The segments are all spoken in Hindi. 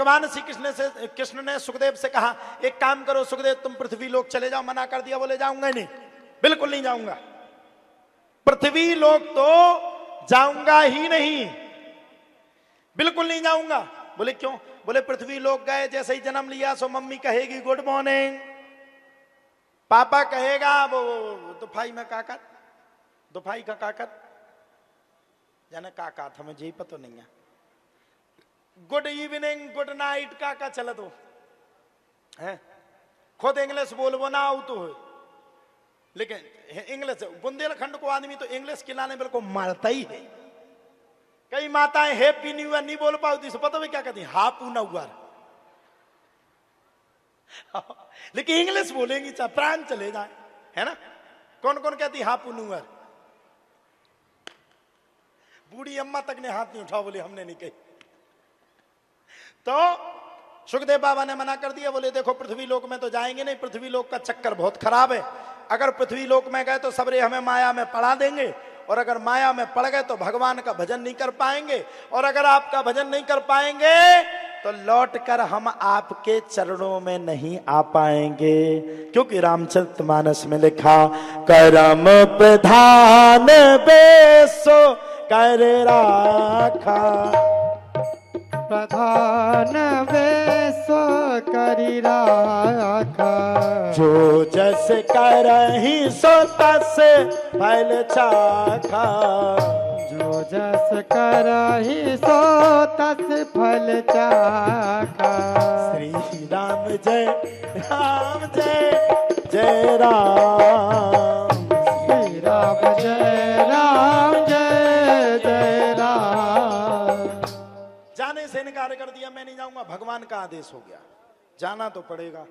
भगवान श्री कृष्ण ने सुखदेव से कहा एक काम करो सुखदेव, तुम पृथ्वी लोक चले जाओ। मना कर दिया, बोले जाऊंगा नहीं, बिल्कुल नहीं जाऊंगा, पृथ्वी लोक तो जाऊंगा ही नहीं, बिल्कुल नहीं जाऊंगा। बोले क्यों? बोले पृथ्वी लोक गए, जैसे ही जन्म लिया सो मम्मी कहेगी गुड मॉर्निंग, पापा कहेगा वो दुफाई में काकर, दुफाई का काकर जाने काका था, मुझे ही पता नहीं है, गुड इवनिंग गुड नाइट काका चलत हो है। खुद इंग्लिश बोलबो ना आऊ तो हो, लेकिन इंग्लिश बुंदेलखंड को आदमी तो इंग्लिश खिलाने बिल्कुल मारता ही है। कई माताएं हैप्पी न्यू ईयर नहीं बोल पाती, पता है क्या कहती, हापू नौवर। लेकिन इंग्लिश बोलेंगी चाहे प्राण चले जाए, है ना। कौन कौन कहती हापू न्यू ईयर? बूढ़ी अम्मा तक ने हाथ नहीं उठा, बोले हमने नहीं कही। तो सुखदेव बाबा ने मना कर दिया, बोले देखो पृथ्वी लोक में तो जाएंगे नहीं, पृथ्वी लोक का चक्कर बहुत खराब है। अगर पृथ्वी लोक में गए तो सबरे हमें माया में पड़ा देंगे, और अगर माया में पड़ गए तो भगवान का भजन नहीं कर पाएंगे, और अगर आपका भजन नहीं कर पाएंगे तो लौटकर हम आपके चरणों में नहीं आ पाएंगे। क्योंकि रामचरितमानस में लिखा, करम प्रधान बेसो कर राखा, प्रधान बेसो करी राखा, जो जस करहि सो तस फल चाखा, जो जस करहि सो तस फल चाखा। श्री राम जय राम जय जय राम, श्री राम जय राम जय जय राम। जाने से इनकार कर दिया, मैं नहीं जाऊंगा, भगवान का आदेश हो गया, जाना तो पड़ेगा,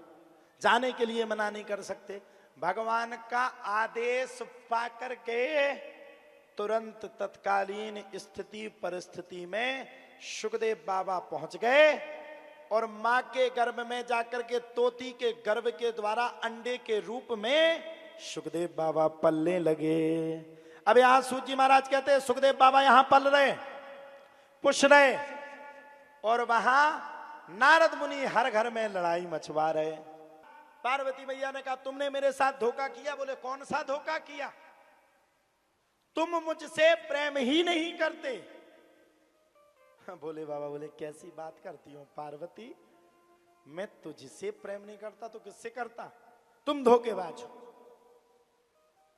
जाने के लिए मना नहीं कर सकते। भगवान का आदेश पाकर के तुरंत तत्कालीन स्थिति परिस्थिति में सुखदेव बाबा पहुंच गए, और मां के गर्भ में जाकर के तोती के गर्भ के द्वारा अंडे के रूप में सुखदेव बाबा पलने लगे। अब यहां सूजी महाराज कहते हैं सुखदेव बाबा यहां पल रहे, पुष रहे, और वहां नारद मुनि हर घर में लड़ाई मचवा रहे। पार्वती मैया ने कहा तुमने मेरे साथ धोखा किया। बोले कौन सा धोखा किया? तुम मुझसे प्रेम ही नहीं करते। बोले बाबा, बोले कैसी बात करती हो पार्वती, मैं तुझसे प्रेम नहीं करता तो किससे करता? तुम धोखेबाज हो,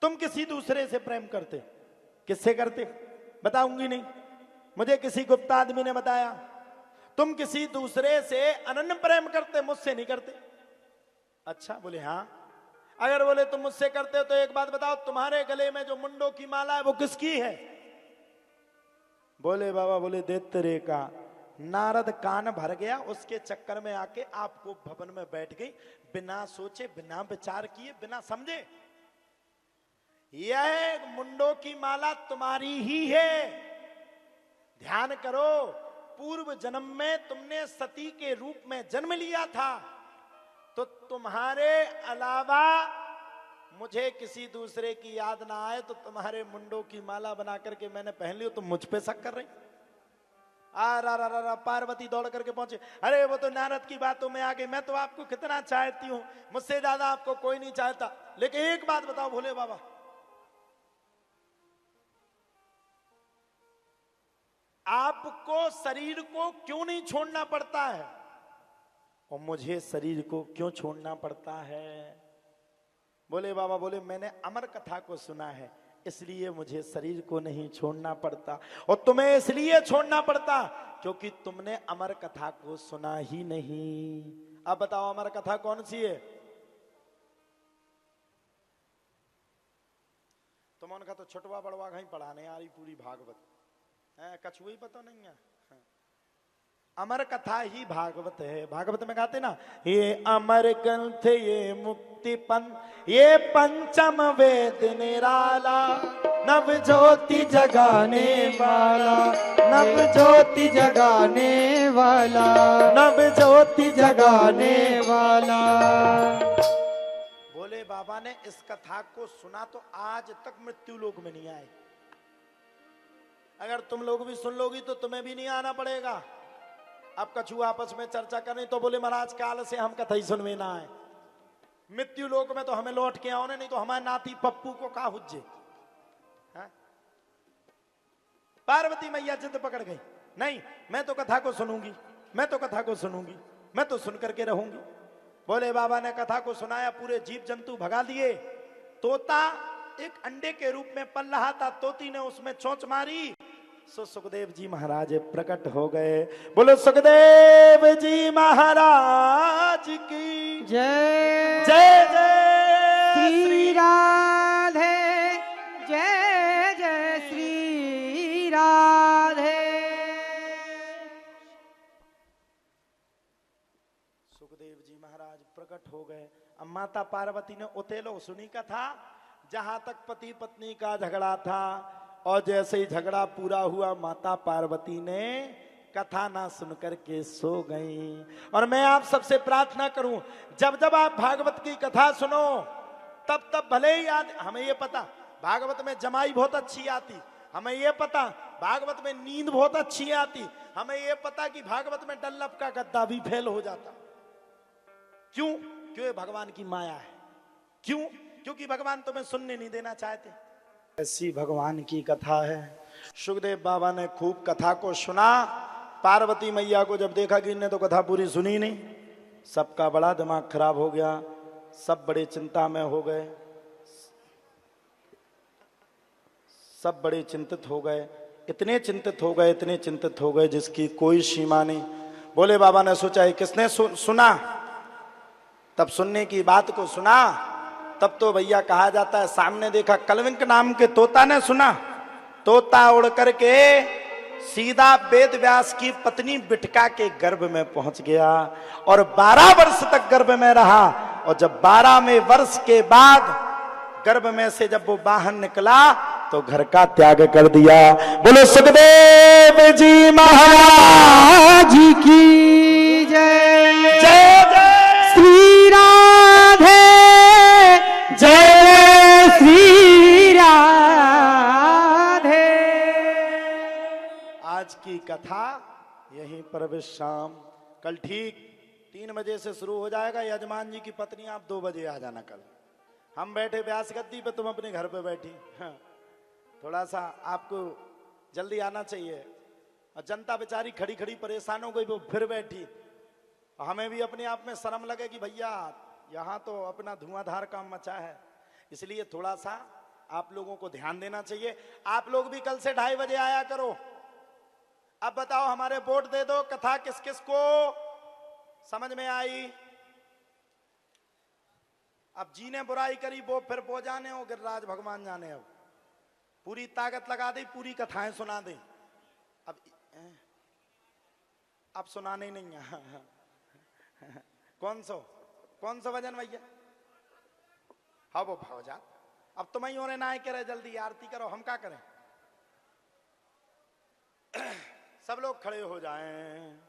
तुम किसी दूसरे से प्रेम करते, किससे करते? बताऊंगी नहीं, मुझे किसी गुप्त आदमी ने बताया तुम किसी दूसरे से अनन्य प्रेम करते, मुझसे नहीं करते। अच्छा, बोले हाँ। अगर बोले तुम मुझसे करते हो तो एक बात बताओ, तुम्हारे गले में जो मुंडों की माला है वो किसकी है? बोले बाबा, बोले दैत्रेय का। नारद कान भर गया, उसके चक्कर में आके आपको भवन में बैठ गई, बिना सोचे बिना विचार किए बिना समझे। यह मुंडों की माला तुम्हारी ही है, ध्यान करो। पूर्व जन्म में तुमने सती के रूप में जन्म लिया था, तो तुम्हारे अलावा मुझे किसी दूसरे की याद ना आए तो तुम्हारे मुंडों की माला बना करके मैंने पहन ली, तुम मुझ पे शक कर रही। पार्वती दौड़ करके पहुंचे, अरे वो तो नारद की बातों में आ गई, मैं तो आपको कितना चाहती हूं, मुझसे ज्यादा आपको कोई नहीं चाहता। लेकिन एक बात बताओ भोले बाबा, आपको शरीर को क्यों नहीं छोड़ना पड़ता है और मुझे शरीर को क्यों छोड़ना पड़ता है? बोले बाबा, बोले मैंने अमर कथा को सुना है, इसलिए मुझे शरीर को नहीं छोड़ना पड़ता, और तुम्हें इसलिए छोड़ना पड़ता क्योंकि तुमने अमर कथा को सुना ही नहीं। अब बताओ अमर कथा कौन सी है? तुम उनका तो छुटवा बड़वा कहीं पढ़ाने आ रही पूरी भागवत है, कछुआ ही पता नहीं है। अमर कथा ही भागवत है। भागवत में कहते ना, ये अमर ग्रंथ ये मुक्ति पंथ ये पंचम वेद निराला, नव ज्योति जगाने वाला, नव ज्योति जगाने वाला, नव ज्योति जगाने वाला। बोले बाबा ने इस कथा को सुना तो आज तक मृत्यु लोक में नहीं आए। अगर तुम लोग भी सुन लोगी तो तुम्हें भी नहीं आना पड़ेगा। अब कछु आपस में चर्चा करें तो बोले महाराज काल से हम कथई सुनवे ना है, मृत्यु लोक में तो हमें लौट के आओ, नहीं तो हमारे नाती पप्पू को का हुज्जे। हाँ? पार्वती मैया जिद पकड़ गई, नहीं मैं तो कथा को सुनूंगी, मैं तो कथा को सुनूंगी, मैं तो सुन करके रहूंगी। बोले बाबा ने कथा को सुनाया, पूरे जीव जंतु भगा दिए। तोता एक अंडे के रूप में पल रहा था, तोती ने उसमें चोंच मारी, सो सुखदेव जी महाराज प्रकट हो गए। बोलो सुखदेव जी महाराज की जय जय जय श्री राधे, जय जय श्री राधे। सुखदेव जी महाराज प्रकट हो गए। अब माता पार्वती ने उतेलो सुनी कथा, जहां तक पति पत्नी का झगड़ा था, और जैसे ही झगड़ा पूरा हुआ माता पार्वती ने कथा ना सुनकर के सो गई। और मैं आप सबसे प्रार्थना करूं, जब जब आप भागवत की कथा सुनो तब तब भले ही हमें ये पता भागवत में जमाई बहुत अच्छी आती, हमें ये पता भागवत में नींद बहुत अच्छी आती, हमें ये पता कि भागवत में डल्लभ का गद्दा भी फेल हो जाता। क्यों? क्यों? भगवान की माया है। क्यों? क्योंकि भगवान तुम्हें सुनने नहीं देना चाहते। ऐसी भगवान की कथा है। सुखदेव बाबा ने खूब कथा को सुना। पार्वती मैया को जब देखा कि इन्हें तो कथा पूरी सुनी नहीं, सबका बड़ा दिमाग खराब हो गया, सब बड़े चिंता में हो गए, सब बड़े चिंतित हो गए, इतने चिंतित हो गए, इतने चिंतित हो गए जिसकी कोई सीमा नहीं। बोले बाबा ने सोचा किसने सुना, तब सुनने की बात को सुना, तब तो भैया कहा जाता है सामने देखा कलविंक नाम के तोता ने सुना। तोता उड़ करके सीधा वेद व्यास की पत्नी बिटका के गर्भ में पहुंच गया और 12 वर्ष तक गर्भ में रहा। और जब 12वें वर्ष के बाद गर्भ में से जब वो बाहर निकला तो घर का त्याग कर दिया। बोलो सुखदेव जी महाराज की जय, जय जय श्री राधे, जय श्री राधे। आज की कथा यहीं पर विश्राम। कल ठीक 3 बजे से शुरू हो जाएगा। यजमान जी की पत्नी आप 2 बजे आ जाना। कल हम बैठे व्यास गद्दी पे, तुम अपने घर पे बैठी। हाँ, थोड़ा सा आपको जल्दी आना चाहिए। और जनता बेचारी खड़ी खड़ी परेशान हो गई, वो फिर बैठी। हमें भी अपने आप में शर्म लगे कि भैया यहाँ तो अपना धुआंधार काम मचा है, इसलिए थोड़ा सा आप लोगों को ध्यान देना चाहिए। आप लोग भी कल से 2:30 बजे आया करो। अब बताओ हमारे वोट दे दो, कथा किस किस को समझ में आई? अब जीने बुराई करी वो फिर वो जाने, हो गिरिराज भगवान जाने। अब पूरी ताकत लगा दी, पूरी कथाएं सुना दी। अब सुनाने ही नहीं है। कौन सा वजन भैया? हाँ वो भाव जा। अब तुम ही होने ना करे, जल्दी आरती करो, हम क्या करें? सब लोग खड़े हो जाएं।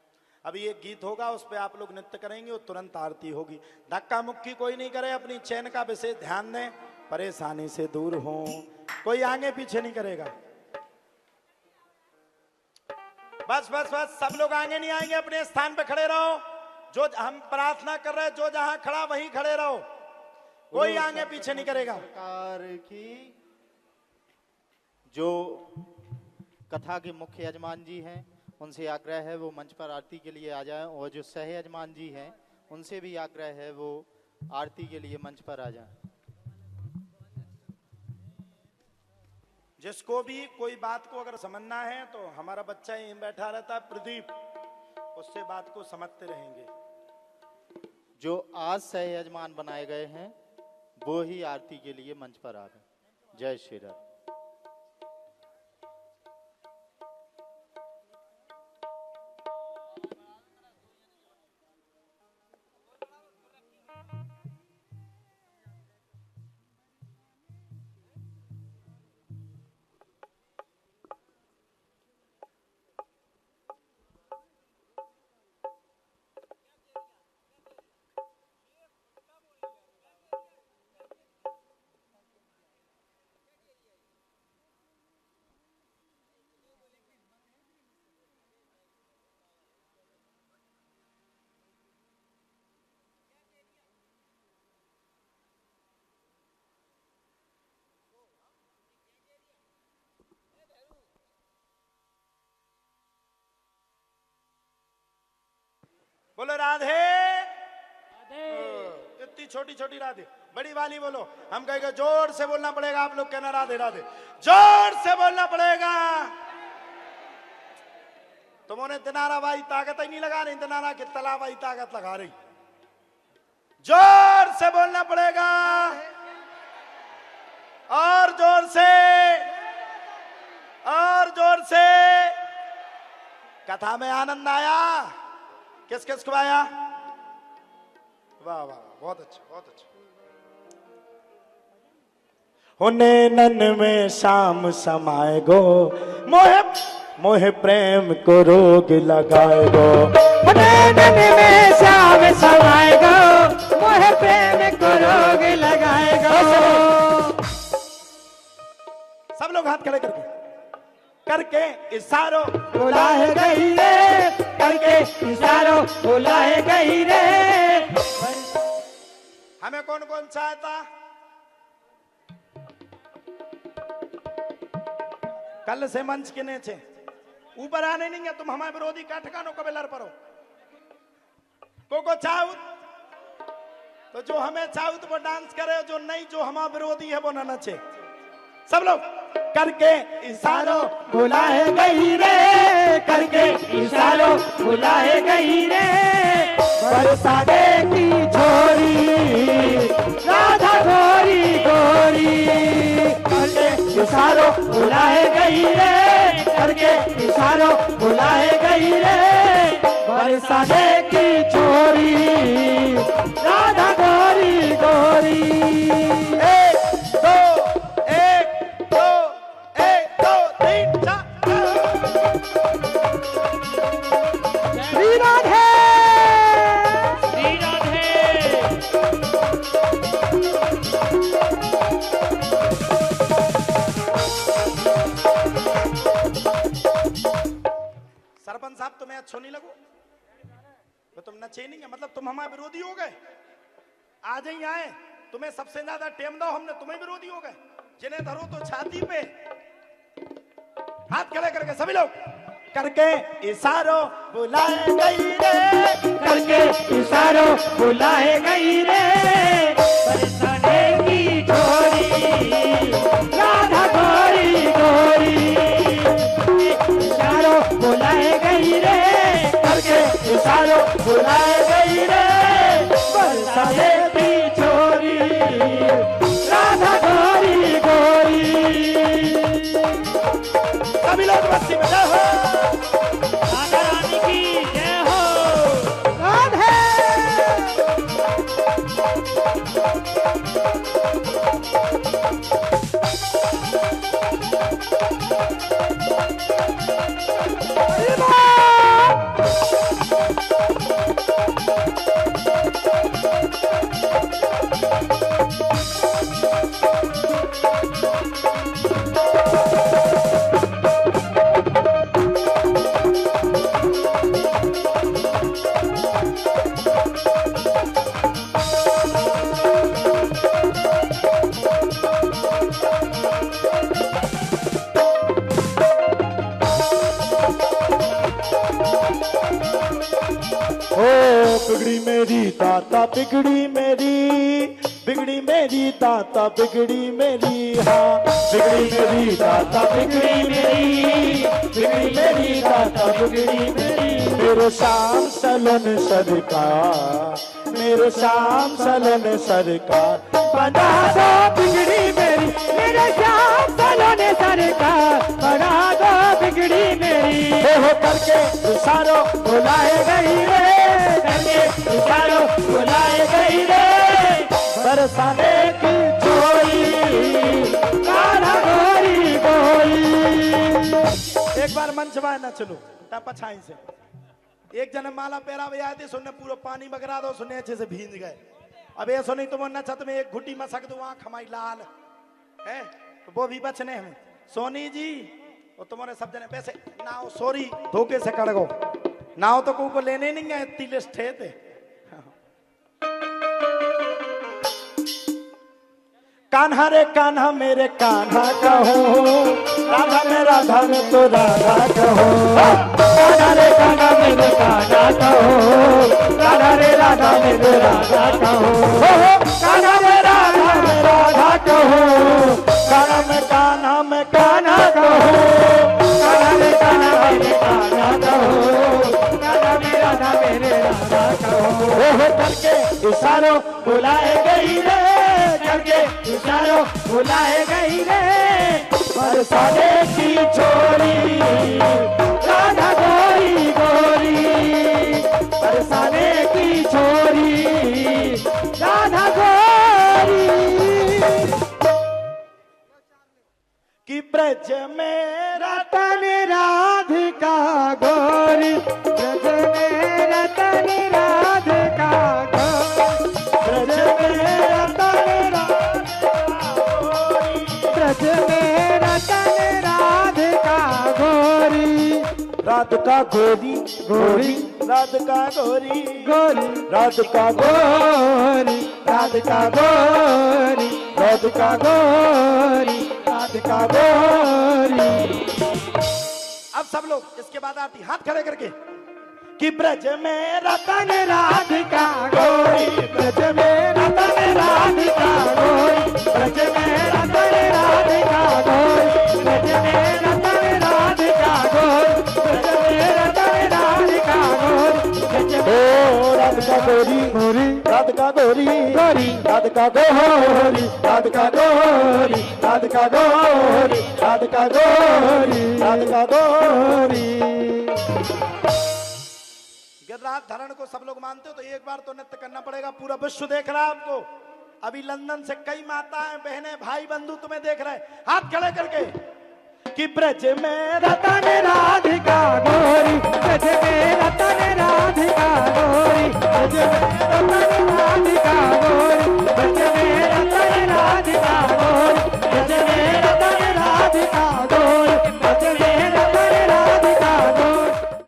अभी एक गीत होगा, उस पे आप लोग नृत्य करेंगे और तुरंत आरती होगी। धक्का मुक्की कोई नहीं करे, अपनी चैन का विशेष ध्यान दें, परेशानी से दूर हो, कोई आगे पीछे नहीं करेगा। बस बस बस, सब लोग आगे नहीं आएंगे, अपने स्थान पे खड़े रहो। जो हम प्रार्थना कर रहे हैं, जो जहां खड़ा वहीं खड़े रहो, कोई आगे पीछे नहीं करेगा। सरकार की जो कथा के मुख्य यजमान जी हैं उनसे आग्रह है वो मंच पर आरती के लिए आ जाएं, और जो सह यजमान जी हैं उनसे भी आग्रह है वो आरती के लिए मंच पर आ जाएं। जिसको भी कोई बात को अगर समझना है तो हमारा बच्चा यहीं बैठा रहता है प्रदीप, उससे बात को समझते रहेंगे। जो आज सह यजमान बनाए गए हैं वो ही आरती के लिए मंच पर आ गए। जय श्री राम। बोलो राधे। इतनी छोटी छोटी राधे, बड़ी वाली बोलो। हम कहेंगे जोर से बोलना पड़ेगा, आप लोग कहना राधे राधे, जोर से बोलना पड़ेगा। तुमने दिनारा भाई ताकत ही नहीं लगा रही, दिनारा की तला भाई ताकत लगा रही। जोर से बोलना पड़ेगा, और जोर से, और जोर से। कथा में आनंद आया? किस किस को आया? वाह वाह, बहुत अच्छा, बहुत अच्छा। होने नन में शाम समाए गो, मोहे मोहे प्रेम को रोग लगाए गो। होने नन में शाम समाए गो, मोहे प्रेम को रोग लगाए गो। सब लोग हाथ खड़े करके करके इशारों बुलाए गई रे, करके इशारों बुलाए गई रे। हमें कौन कौन चाहता? कल से मंच के नीचे ऊपर आने नहीं है, तुम हमारे विरोधी का ठिकानों कबे लड़ पड़ो। को चाहू तो जो हमें चाहू तो वो डांस करे, जो नहीं, जो हमारा विरोधी है वो ना नचे। सब लोग करके इशारों बुलाए गई रे, करके इशारों बुलाए गई रे। बरसाने की छोरी राधा गोरी गोरी, करके इशारों बुलाए गई रे, करके इशारों बुलाए गई रे। बरसाने की छोरी राधा गोरी गोरी। सरपंच साहब तुम्हें अच्छो नहीं लगो तो तुम नचे नहीं है, मतलब तुम हमारे विरोधी हो गए। आज ही आए, तुम्हें सबसे ज्यादा टेम दो, हमने तुम्हें विरोधी हो गए। जिन्हें धरो तो छाती पे हाथ खड़े करके सभी लोग करके इशारों बुलाए गई रे, करके इशारों बुलाए गई रे। बरसाने की छोरी राधा गोरी गोरी, इशारों बुलाए गई रे, करके इशारों बुलाए गई रे। बरसाने की छोरी राधा गोरी गोरी। सभी लोग मस्ती में जाओ। राधा रानी की जय हो। राधे। बिगड़ी मेरी ताता बिगड़ी मेरी ताता बिगड़ी मेरी, हाँ बिगड़ी मेरी ताता बिगड़ी मेरी ताता बिगड़ी मेरी। मेरो शाम सलन सरकार, मेरो शाम सलन सरकार, बना दो बिगड़ी मेरी, मेरे श्याम सलोने सरकार। बना दो बिगड़ी मेरी, हो करके इशारों बुलाए गई रे, करके इशारों बुलाए गई रे। बरसाने की छोरी राधा गोरी गोरी। एक बार मंच बाय ना चलो पछाई से। एक जन माला पैरा भी आए थे, सुनने पूरा पानी बगरा दो, सुनने अच्छे से भींज गए। अब ये सुनी तुम न छत में एक घुट्टी मसक दो, आंख हमारी लाल है, तो वो भी बचने हमें। सोनी जी और तुम्हारे सब जने पैसे नाव सॉरी धोखे से कड़ गो, नाव तो को लेने नहीं है, इतनी लिस्ट है थे। कान्हा रे कान्हा मेरे कान्हा कहो, राधा में तो राधा कहो। रे कान्हा मेरे कान्हा कहो, राधा रे राधा मेरे राधा कहो, कान्हा में राधा में राधा कहो, कान्हा में कान्हा में कान्हा कहो, कान्हा में कान्हा मेरे कान्हा कहो, राधा में राधा मेरे राधा कहो। करके इशारों बुलाए गई रे, करके इशारों बुलाए गई रे, बरसाने की छोरी राधा गोरी गोरी, बरसाने की छोरी राधा गोरी। कि ब्रज में रतन राधिका गोरी, ब्रज में रतन राधिका गोरी, ब्रज में रतन ब्रज में रतन राधिका गोरी, राधिका गोरी गोरी राधिका गोरी गोरी, राधिका गोरी राधिका गोरी, राधिका गोरी राधिका गोरी। अब सब लोग इसके बाद आती हाथ खड़े करके कि ब्रज में रतन राधिका गोरी, ब्रज में रतन राधिका गोरी, ब्रज में रतन राधिका गोरी, ब्रज में रतन राधिका गोरी, ब्रज में रतन राधिका गोरी, ब्रज में राधिका गोरी गोरी राधिका गोरी गोरी, राधिका गोरी राधिका गोरी राधिका गोरी राधिका गोरी राधिका गोरी। गिरिराज धरण को सब लोग मानते हो तो एक बार तो नृत्य करना पड़ेगा, पूरा विश्व देख रहा है आपको। अभी लंदन से कई माताएं बहनें भाई बंधु तुम्हें देख रहे हैं, हाथ खड़े करके कि ब्रज में रतन राधिका